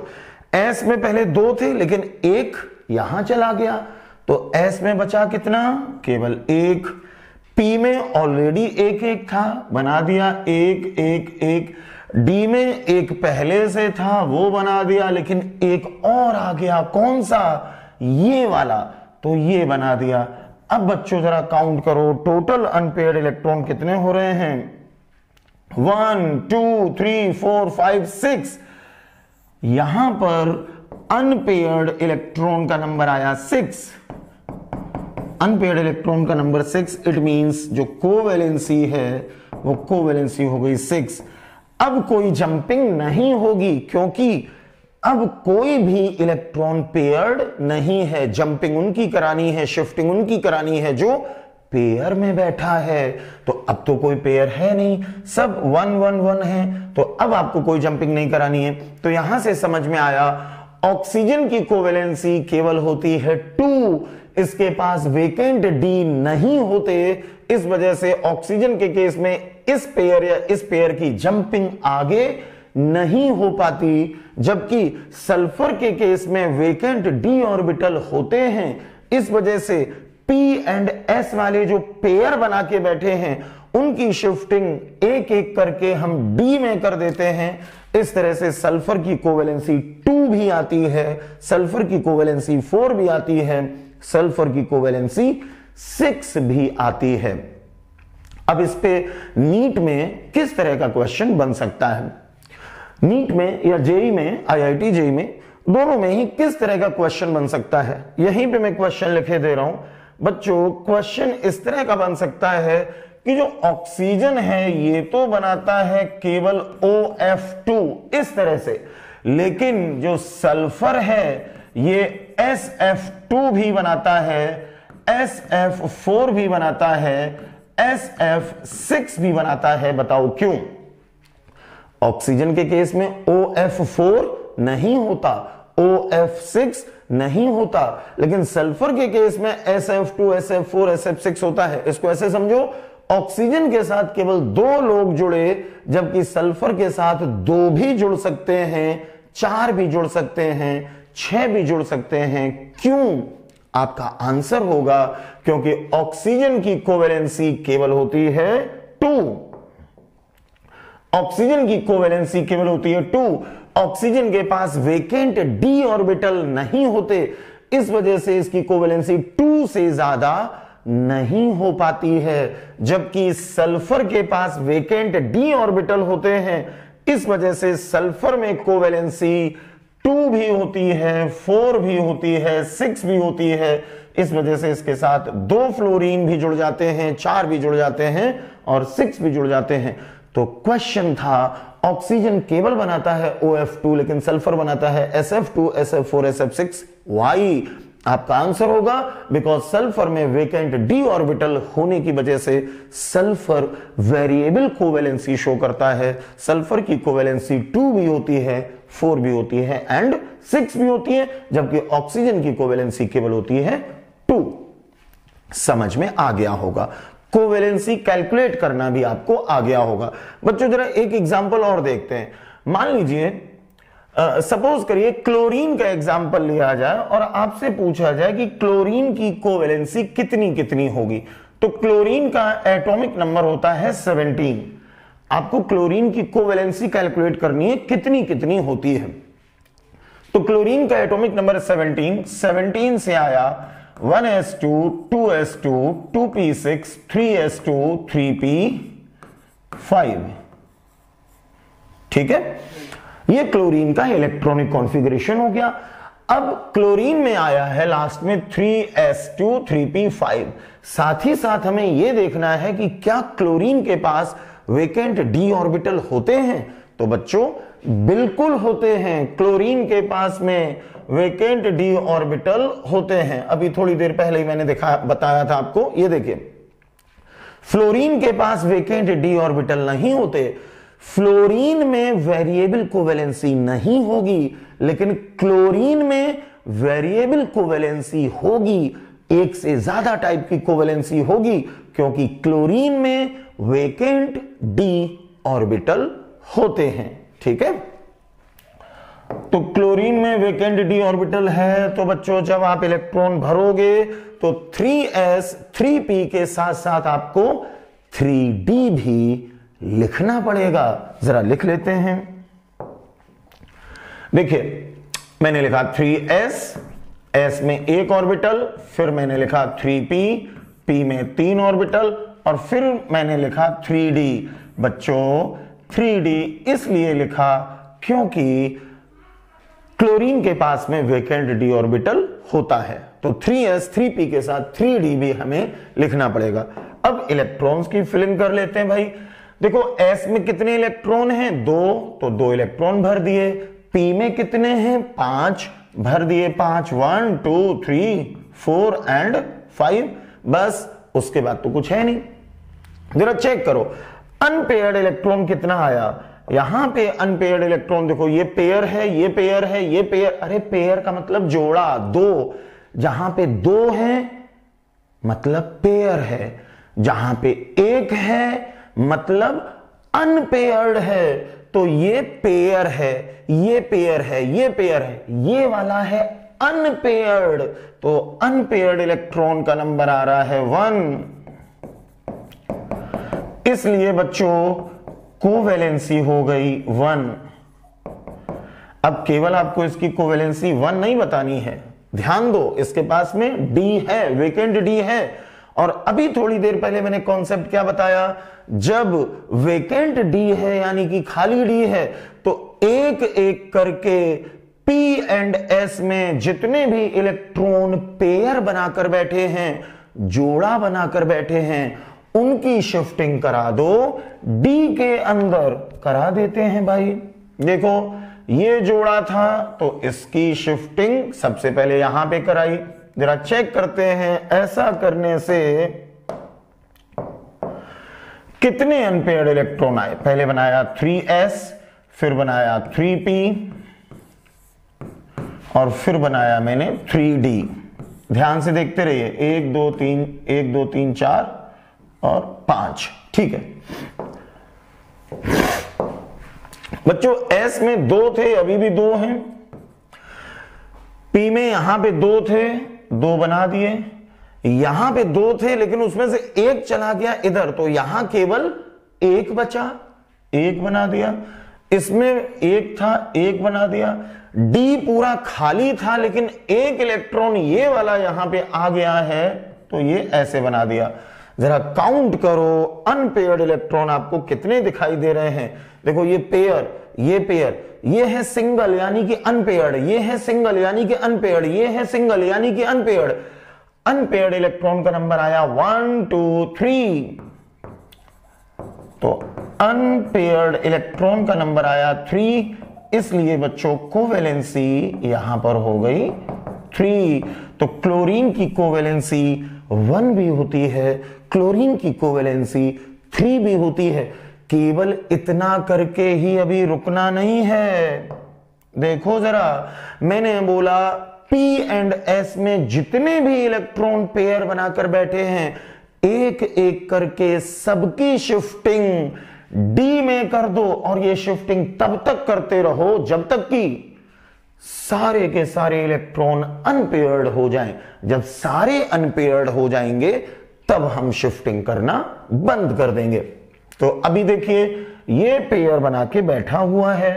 s में पहले 2 थे लेकिन 1 यहां चला गया, तो s में बचा कितना, केवल 1। p में ऑलरेडी 1 1 था, बना दिया 1 1 1। d में 1 पहले से था, वो बना दिया, लेकिन एक और आ गया, कौन सा, ये वाला, तो ये बना दिया। अब बच्चों जरा काउंट करो, टोटल अनपेयर्ड इलेक्ट्रॉन कितने हो रहे हैं, 1 2 3 4 5 6। यहां पर अनपेयर्ड इलेक्ट्रॉन का नंबर आया 6। अनपेयर्ड इलेक्ट्रॉन का नंबर 6, इट मींस जो कोवैलेंसी है वो कोवैलेंसी हो गई 6। अब कोई जंपिंग नहीं होगी क्योंकि अब कोई भी इलेक्ट्रॉन पेयर्ड नहीं है। जंपिंग उनकी करानी है, शिफ्टिंग उनकी करानी है जो पेयर में बैठा है। तो अब तो कोई पेयर है नहीं, सब 1 1 1 है, तो अब आपको कोई जंपिंग नहीं करानी है। तो यहां से समझ में आया ऑक्सीजन की कोवैलेंसी केवल होती है 2, इसके पास वेकेंट डी नहीं होते, इस वजह से ऑक्सीजन के केस में इस पेयर या इस पेयर की जंपिंग आगे नहीं हो पाती, जबकि सल्फर के केस में वेकेंट डी ऑर्बिटल होते हैं, इस वजह से पी एंड एस वाले जो पेयर बना के बैठे हैं उनकी शिफ्टिंग एक एक करके हम डी में कर देते हैं। इस तरह से सल्फर की कोवैलेंसी 2 भी आती है, सल्फर की कोवैलेंसी 4 भी आती है, सल्फर की कोवैलेंसी 6 भी आती है। अब इस पे नीट में किस तरह का क्वेश्चन बन सकता है, नीट में या जेई में, आईआईटी जेई में, दोनों में ही किस तरह का क्वेश्चन बन सकता है, यहीं पे मैं क्वेश्चन लिखे दे रहा हूं बच्चों। क्वेश्चन इस तरह का बन सकता है कि जो ऑक्सीजन है ये तो बनाता है केवल OF2 इस तरह से, लेकिन जो सल्फर है ये SF2 भी बनाता है, SF4 भी बनाता है, SF6 भी बनाता है। बताओ क्यों? ऑक्सीजन के केस में OF4 नहीं होता, OF6 नहीं होता, लेकिन सल्फर के केस में SF2, SF4, SF6 होता है। इसको ऐसे समझो, ऑक्सीजन के साथ केवल 2 लोग जुड़े, जबकि सल्फर के साथ 2 भी जुड़ सकते हैं, 4 भी जुड़ सकते हैं, 6 भी जुड़ सकते हैं। क्यों? आपका आंसर होगा क्योंकि ऑक्सीजन की कोवैलेंसी केवल होती है 2। ऑक्सीजन की कोवैलेंसी केवल होती है 2। ऑक्सीजन के पास वेकेंट डी ऑर्बिटल नहीं होते, इस वजह से इसकी कोवैलेंसी 2 से ज्यादा नहीं हो पाती है, जबकि सल्फर के पास वेकेंट डी ऑर्बिटल होते हैं, इस वजह से सल्फर में कोवैलेंसी 2 भी होती है, 4 भी होती है, 6 भी होती है। इस वजह से इसके साथ 2 फ्लोरीन भी जुड़ जाते हैं, 4 भी जुड़ जाते हैं और 6 भी जुड़ जाते हैं। तो क्वेश्चन था ऑक्सीजन केवल बनाता है OF2 लेकिन सल्फर बनाता है SF2, SF4, SF6। वाई आपका आंसर होगा बिकॉज सल्फर में वेकेंट डी ऑर्बिटल होने की वजह से सल्फर वेरिएबल कोवैलेंसी शो करता है। सल्फर की कोवैलेंसी 2 भी होती है, 4 भी होती है एंड 6 भी होती है, जबकि ऑक्सीजन की कोवैलेंसी केवल होती है 2। समझ में आ गया होगा। कोवैलेंसी कैलकुलेट करना भी आपको आ गया होगा। बच्चों जरा एक एग्जांपल और देखते हैं। मान लीजिए सपोज करिए क्लोरीन का एग्जांपल लिया जाए और आपसे पूछा जाए कि क्लोरीन की कोवैलेंसी कितनी कितनी होगी। तो क्लोरीन का एटॉमिक नंबर होता है 17। आपको क्लोरीन की कोवैलेंसी कैलकुलेट करनी है कितनी कितनी होती है। तो क्लोरीन का एटॉमिक नंबर 17 से आया 1s2, 2s2, 2p6, 3s2, 3p5। ठीक है, ये क्लोरीन का इलेक्ट्रॉनिक कॉन्फ़िगरेशन हो गया। अब क्लोरीन में आया है लास्ट में 3s2, 3p5। साथ ही साथ हमें यह देखना है कि क्या क्लोरीन के पास वेकेंट डी ऑर्बिटल होते हैं। तो बच्चों बिल्कुल होते हैं, क्लोरीन के पास में वेकेंट डी ऑर्बिटल होते हैं। अभी थोड़ी देर पहले ही मैंने बताया था आपको। ये देखिए, फ्लोरीन के पास वेकेंट डी ऑर्बिटल नहीं होते। फ्लोरीन में वेरिएबल कोवैलेंसी नहीं होगी, लेकिन क्लोरीन में वेरिएबल कोवैलेंसी होगी। एक से ज्यादा टाइप की कोवैलेंसी होगी क्योंकि क्लोरीन में वेकेंट डी ऑर्बिटल होते हैं। ठीक है, तो क्लोरीन में वेकेंट डी ऑर्बिटल है, तो बच्चों जब आप इलेक्ट्रॉन भरोगे तो 3s 3p के साथ साथ आपको 3d भी लिखना पड़ेगा। जरा लिख लेते हैं। देखिए मैंने लिखा 3s, s में 1 ऑर्बिटल, फिर मैंने लिखा 3p, p में 3 ऑर्बिटल और फिर मैंने लिखा 3d। बच्चों 3d इसलिए लिखा क्योंकि क्लोरीन के पास में वेकेंट डी ऑर्बिटल होता है। तो 3s 3p के साथ 3d भी हमें लिखना पड़ेगा। अब इलेक्ट्रॉन्स की फिलिंग कर लेते हैं भाई। देखो s में कितने इलेक्ट्रॉन हैं? 2, तो 2 इलेक्ट्रॉन भर दिए। p में कितने हैं? 5, भर दिए 5, 1 2 3 4 एंड 5। बस, उसके बाद तो कुछ है नहीं। जरा चेक करो अनपेयर्ड इलेक्ट्रॉन कितना आया। यहां पे अनपेयर्ड इलेक्ट्रॉन देखो, ये पेयर है, ये पेयर है, ये पेयर। अरे पेयर का मतलब जोड़ा, 2। जहां पे 2 है मतलब पेयर है, जहां पे 1 है मतलब अनपेयर्ड है। तो ये पेयर है, ये पेयर है, ये पेयर है, ये वाला है अनपेयर्ड। तो अनपेयर्ड इलेक्ट्रॉन का नंबर आ रहा है 1। इसलिए बच्चों कोवैलेंसी हो गई 1। अब केवल आपको इसकी कोवैलेंसी 1 नहीं बतानी है, ध्यान दो, इसके पास में D है, वेकेंट D है। और अभी थोड़ी देर पहले मैंने कॉन्सेप्ट क्या बताया, जब वेकेंट D है यानी कि खाली D है, तो एक एक करके P एंड S में जितने भी इलेक्ट्रॉन पेयर बनाकर बैठे हैं, जोड़ा बनाकर बैठे हैं, उनकी शिफ्टिंग करा दो, D के अंदर करा देते हैं भाई। देखो ये जोड़ा था तो इसकी शिफ्टिंग सबसे पहले यहां पे कराई। जरा चेक करते हैं ऐसा करने से कितने अनपेयर्ड इलेक्ट्रॉन आए। पहले बनाया 3s, फिर बनाया 3p और फिर बनाया मैंने 3d। ध्यान से देखते रहिए, 1 2 3 1 2 3 4 और 5। ठीक है बच्चों, S में 2 थे, अभी भी 2 हैं। P में यहां पे 2 थे, 2 बना दिए। यहां पे 2 थे लेकिन उसमें से 1 चला गया इधर, तो यहां केवल 1 बचा, 1 बना दिया। इसमें 1 था, 1 बना दिया। D पूरा खाली था लेकिन 1 इलेक्ट्रॉन ये वाला यहां पे आ गया है, तो ये ऐसे बना दिया। जरा काउंट करो अनपेयर्ड इलेक्ट्रॉन आपको कितने दिखाई दे रहे हैं। देखो ये पेयर, ये पेयर, ये है सिंगल यानी कि अनपेयर्ड, ये है सिंगल यानी कि अनपेयर्ड, ये है सिंगल यानी कि अनपेयर्ड। अनपेयर्ड इलेक्ट्रॉन का नंबर आया 1 2 3। तो अनपेयर्ड इलेक्ट्रॉन का नंबर आया 3, इसलिए बच्चों कोवैलेंसी यहां पर हो गई 3। तो क्लोरीन की कोवैलेंसी 1 भी होती है, क्लोरीन की कोवैलेंसी 3 भी होती है। केवल इतना करके ही अभी रुकना नहीं है। देखो जरा, मैंने बोला P एंड S में जितने भी इलेक्ट्रॉन पेयर बनाकर बैठे हैं, एक एक करके सबकी शिफ्टिंग D में कर दो। और ये शिफ्टिंग तब तक करते रहो जब तक कि सारे के सारे इलेक्ट्रॉन अनपेयर्ड हो जाएं। जब सारे अनपेयर्ड हो जाएंगे तब हम शिफ्टिंग करना बंद कर देंगे। तो अभी देखिए ये पेयर बना के बैठा हुआ है,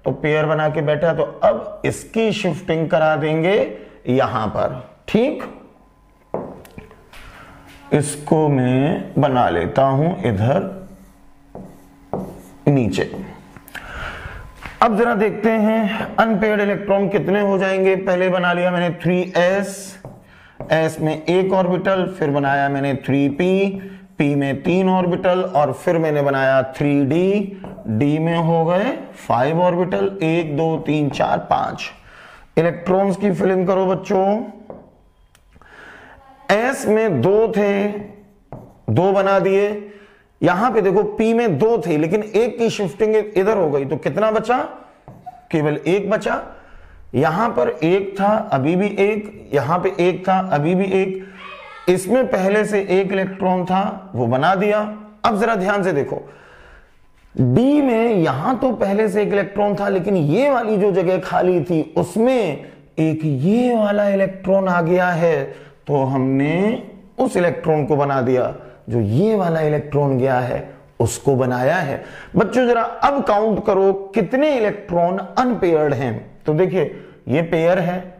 तो पेयर बना के बैठा, तो अब इसकी शिफ्टिंग करा देंगे यहां पर। ठीक, इसको मैं बना लेता हूं इधर नीचे। अब जरा देखते हैं अनपेयर्ड इलेक्ट्रॉन कितने हो जाएंगे। पहले बना लिया मैंने 3s, s में 1 ऑर्बिटल, फिर बनाया मैंने 3p, p में 3 ऑर्बिटल, और फिर मैंने बनाया 3d, d में हो गए 5 ऑर्बिटल। 1 2 3 4 5 इलेक्ट्रॉन्स की फिलिंग करो बच्चों। s में 2 थे, 2 बना दिए। यहां पे देखो p में 2 थे लेकिन 1 की शिफ्टिंग इधर हो गई, तो कितना बचा? केवल 1 बचा। यहां पर 1 था, अभी भी 1, यहां पे 1 था, अभी भी 1। इसमें पहले से 1 इलेक्ट्रॉन था, वो बना दिया। अब जरा ध्यान से देखो, D में यहां तो पहले से 1 इलेक्ट्रॉन था लेकिन ये वाली जो जगह खाली थी उसमें एक ये वाला इलेक्ट्रॉन आ गया है, तो हमने उस इलेक्ट्रॉन को बना दिया। जो ये वाला इलेक्ट्रॉन गया है उसको बनाया है। बच्चों जरा अब काउंट करो कितने इलेक्ट्रॉन अनपेयर्ड हैं। तो देखिए ये पेयर है,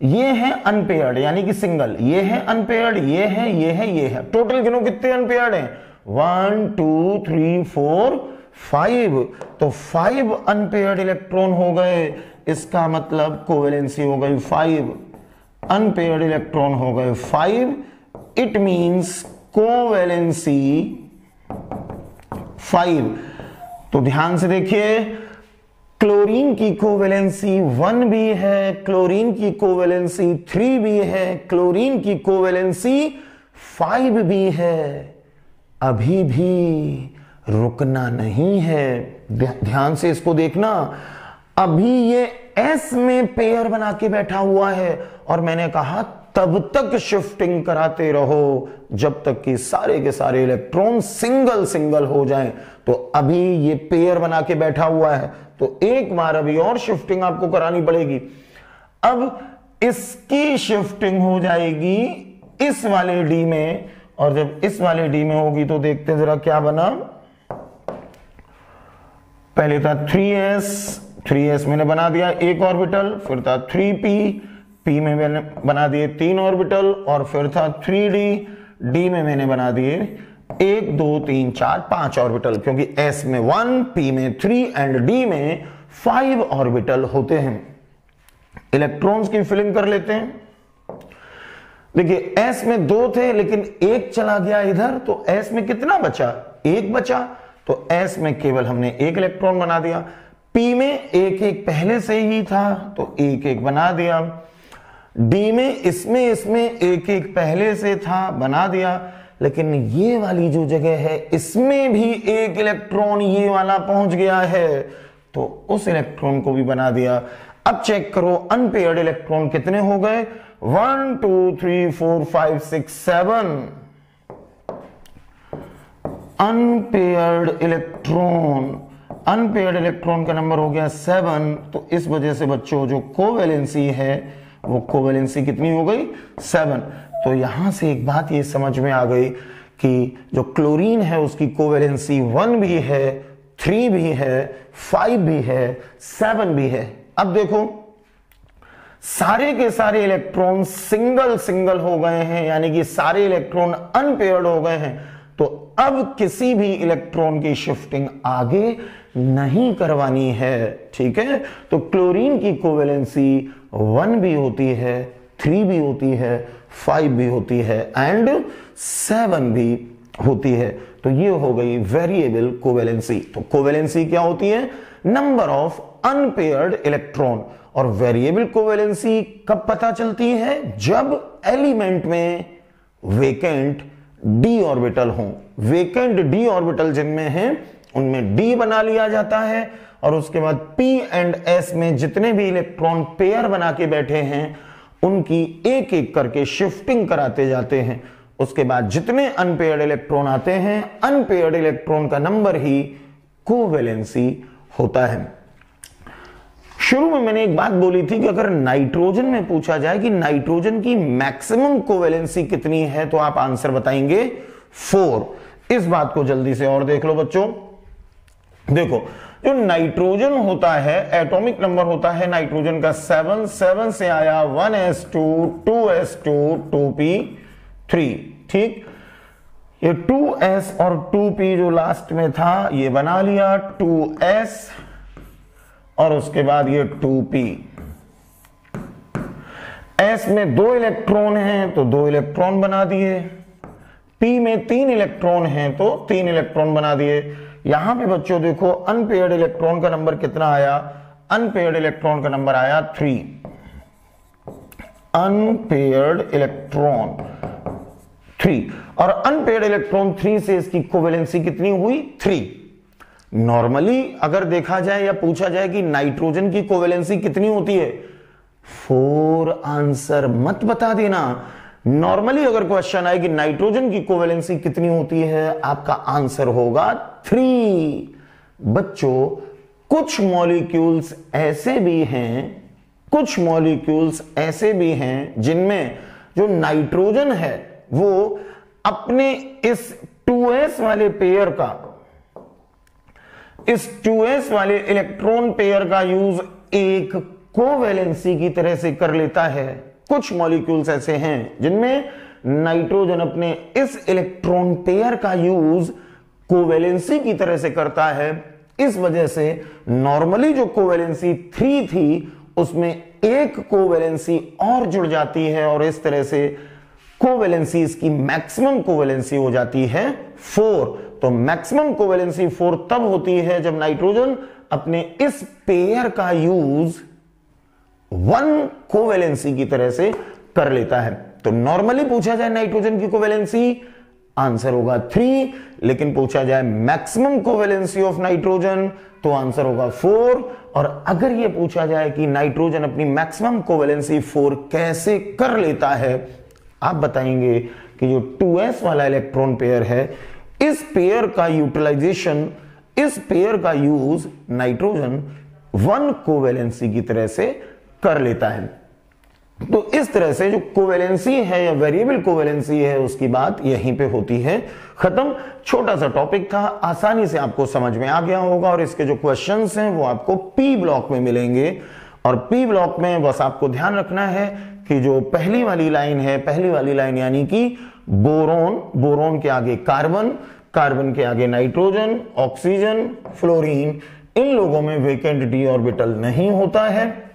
ये है अनपेयर्ड यानी कि सिंगल, ये है अनपेयर्ड, ये है, ये है, ये है। टोटल गिनो कितने अनपेयर्ड हैं? 1 2 3 4 5। तो 5 अनपेयर्ड इलेक्ट्रॉन हो गए, इसका मतलब कोवैलेंसी हो गई 5। अनपेयर्ड इलेक्ट्रॉन हो गए 5, इट मींस कोवैलेंसी 5। तो ध्यान से देखिए, क्लोरीन की कोवैलेंसी 1 भी है, क्लोरीन की कोवैलेंसी 3 भी है, क्लोरीन की कोवैलेंसी 5 भी है। अभी भी रुकना नहीं है, ध्यान से इसको देखना। अभी ये S में पेयर बना के बैठा हुआ है और मैंने कहा तब तक शिफ्टिंग कराते रहो जब तक कि सारे के सारे इलेक्ट्रॉन सिंगल सिंगल हो जाएं। तो अभी ये पेयर बना के बैठा हुआ है, तो एक बार अभी और शिफ्टिंग आपको करानी पड़ेगी। अब इसकी शिफ्टिंग हो जाएगी इस वाले डी में, और जब इस वाले डी में होगी तो देखते हैं जरा क्या बना। पहले था 3s मैंने बना दिया एक ऑर्बिटल, फिर था 3p में मैंने बना दिए 3 ऑर्बिटल, और फिर था 3d में मैंने बना दिए 1 2 3 4 5 ऑर्बिटल, क्योंकि s में 1, p में 3 एंड d में 5 ऑर्बिटल होते हैं। इलेक्ट्रॉन्स की फिलिंग कर लेते हैं। देखिए s में 2 थे लेकिन एक चला गया इधर, तो s में कितना बचा? 1 बचा। तो S में केवल हमने 1 इलेक्ट्रॉन बना दिया। P में 1 1 पहले से ही था तो 1 1 बना दिया। D में इसमें 1 1 पहले से था, बना दिया। लेकिन ये वाली जो जगह है इसमें भी 1 इलेक्ट्रॉन ये वाला पहुंच गया है, तो उस इलेक्ट्रॉन को भी बना दिया। अब चेक करो अनपेयर्ड इलेक्ट्रॉन कितने हो गए? 1 2 3 4 5 6 7 अनपेयर्ड इलेक्ट्रॉन का नंबर हो गया 7। तो इस वजह से बच्चों जो कोवैलेंसी है वो कोवैलेंसी कितनी हो गई? 7। तो यहां से एक बात ये समझ में आ गई कि जो क्लोरीन है उसकी कोवैलेंसी 1 भी है, 3 भी है, 5 भी है, 7 भी है। अब देखो सारे के सारे इलेक्ट्रॉन सिंगल सिंगल हो गए हैं, यानी कि सारे इलेक्ट्रॉन अनपेयर्ड हो गए हैं। तो अब किसी भी इलेक्ट्रॉन की शिफ्टिंग आगे नहीं करवानी है, ठीक है। तो क्लोरीन की कोवैलेंसी 1 भी होती है, 3 भी होती है, 5 भी होती है एंड 7 भी होती है। तो ये हो गई वेरिएबल कोवैलेंसी। तो कोवैलेंसी क्या होती है? Number of unpaired electron. और वेरिएबल कोवैलेंसी कब पता चलती है? जब एलिमेंट में वेकेंट डी ऑर्बिटल हो। वेकेंट डी ऑर्बिटल जिनमें हैं उनमें डी बना लिया जाता है, और उसके बाद पी एंड एस में जितने भी इलेक्ट्रॉन पेयर बना के बैठे हैं उनकी एक एक करके शिफ्टिंग कराते जाते हैं। उसके बाद जितने अनपेयर्ड इलेक्ट्रॉन आते हैं, अनपेयर्ड इलेक्ट्रॉन का नंबर ही कोवैलेंसी होता है। शुरू में मैंने एक बात बोली थी कि अगर नाइट्रोजन में पूछा जाए कि नाइट्रोजन की मैक्सिमम कोवैलेंसी कितनी है, तो आप आंसर बताएंगे 4। इस बात को जल्दी से और देख लो बच्चों। देखो जो नाइट्रोजन होता है, एटॉमिक नंबर होता है नाइट्रोजन का 7, 7 से आया 1s2, 2s2, 2p3, ठीक। ये 2s और 2p जो लास्ट में था ये बना लिया 2s, और उसके बाद ये 2p। s में 2 इलेक्ट्रॉन हैं तो 2 इलेक्ट्रॉन बना दिए। p में 3 इलेक्ट्रॉन हैं तो 3 इलेक्ट्रॉन बना दिए। यहां पे बच्चों देखो अनपेयर्ड इलेक्ट्रॉन का नंबर कितना आया? अनपेयर्ड इलेक्ट्रॉन का नंबर आया 3। अनपेयर्ड इलेक्ट्रॉन 3, और अनपेयर्ड इलेक्ट्रॉन 3 से इसकी कोवैलेंसी कितनी हुई? 3। नॉर्मली अगर देखा जाए या पूछा जाए कि नाइट्रोजन की कोवैलेंसी कितनी होती है, 4 आंसर मत बता देना। नॉर्मली अगर क्वेश्चन आए कि नाइट्रोजन की कोवैलेंसी कितनी होती है, आपका आंसर होगा 3। बच्चों कुछ मॉलिक्यूल्स ऐसे भी हैं जिनमें जो नाइट्रोजन है वो अपने इस 2s वाले पेयर का, इस 2s वाले इलेक्ट्रॉन पेयर का यूज एक कोवैलेंसी की तरह से कर लेता है। कुछ मॉलिक्यूल्स ऐसे हैं जिनमें नाइट्रोजन अपने इस इलेक्ट्रॉन पेयर का यूज कोवैलेंसी की तरह से करता है। इस वजह से नॉर्मली जो कोवैलेंसी 3 थी उसमें एक कोवेलेंसी और जुड़ जाती है और इस तरह से कोवेलेंसी, इसकी मैक्सिमम कोवेलेंसी हो जाती है 4। तो मैक्सिमम कोवेलेंसी 4 तब होती है जब नाइट्रोजन अपने इस पेयर का यूज 1 कोवेलेंसी की तरह से कर लेता है। तो नॉर्मली पूछा जाए नाइट्रोजन की कोवेलेंसी, आंसर होगा 3, लेकिन पूछा जाए मैक्सिमम कोवेलेंसी ऑफ नाइट्रोजन तो आंसर होगा 4। और अगर यह पूछा जाए कि नाइट्रोजन अपनी मैक्सिमम कोवेलेंसी 4 कैसे कर लेता है, आप बताएंगे कि जो 2s वाला इलेक्ट्रॉन पेयर है, इस पेयर का यूटिलाइजेशन, इस पेयर का यूज नाइट्रोजन 1 कोवेलेंसी की तरह से कर लेता है। तो इस तरह से जो कोवेलेंसी है या वेरिएबल कोवेलेंसी है उसकी बात यहीं पे होती है खत्म। छोटा सा टॉपिक था, आसानी से आपको समझ में आ गया होगा और इसके जो क्वेश्चंस हैं वो आपको पी ब्लॉक में मिलेंगे। और पी ब्लॉक में बस आपको ध्यान रखना है कि जो पहली वाली लाइन है, पहली वाली लाइन यानी कि बोरोन, बोरोन के आगे कार्बन, कार्बन के आगे नाइट्रोजन, ऑक्सीजन, फ्लोरीन, इन लोगों में वेकेंट डी ऑर्बिटल नहीं होता है।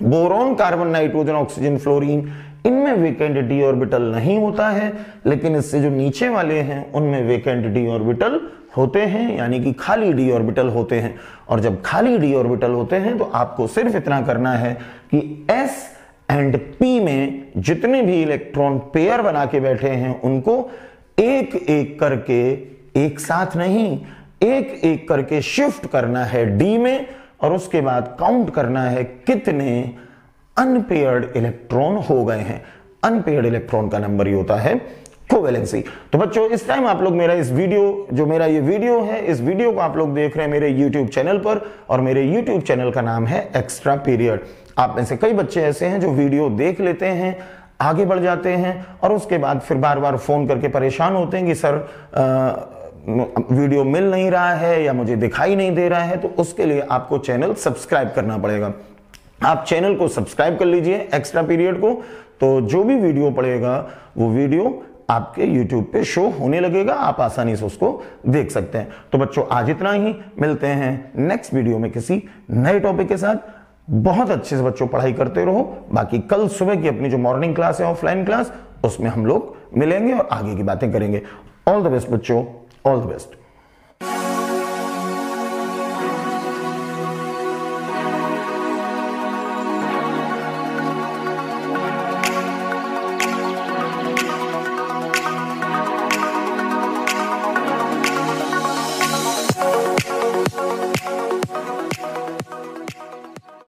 Boron, carbon, nitrogen, oxygen, fluorine, इनमें वेकेंट डी ऑर्बिटल नहीं होता है, लेकिन इससे जो नीचे वाले हैं उनमें वेकेंट डी ऑर्बिटल होते हैं, यानी कि खाली डी ऑर्बिटल होते हैं। और जब खाली डी ऑर्बिटल होते हैं तो आपको सिर्फ इतना करना है कि S एंड P में जितने भी इलेक्ट्रॉन पेयर बना के बैठे हैं उनको एक एक करके, एक साथ नहीं, एक एक करके शिफ्ट करना है D में, और उसके बाद काउंट करना है कितने अनपेयर्ड इलेक्ट्रॉन हो गए हैं। अनपेयर्ड इलेक्ट्रॉन का नंबर ही होता है कोवेलेंसी। तो बच्चों इस टाइम आप लोग मेरा इस वीडियो, जो मेरा ये वीडियो है, इस वीडियो को आप लोग देख रहे हैं मेरे YouTube चैनल पर, और मेरे YouTube चैनल का नाम है एक्स्ट्रा पीरियड। आप में से कई बच्चे ऐसे हैं जो वीडियो देख लेते हैं, आगे बढ़ जाते हैं और उसके बाद फिर बार बार फोन करके परेशान होते हैं कि सर वीडियो मिल नहीं रहा है या मुझे दिखाई नहीं दे रहा है। तो उसके लिए आपको चैनल सब्सक्राइब करना पड़ेगा। आप चैनल को सब्सक्राइब कर लीजिए एक्स्ट्रा पीरियड को, तो जो भी वीडियो पड़ेगा वो वीडियो आपके YouTube पे शो होने लगेगा, आप आसानी से उसको देख सकते हैं। तो बच्चों आज इतना ही, मिलते हैं नेक्स्ट वीडियो में किसी नए टॉपिक के साथ। बहुत अच्छे से बच्चों पढ़ाई करते रहो। बाकी कल सुबह की अपनी जो मॉर्निंग क्लास है, ऑफलाइन क्लास, उसमें हम लोग मिलेंगे और आगे की बातें करेंगे। ऑल द बेस्ट बच्चों, ऑल द बेस्ट।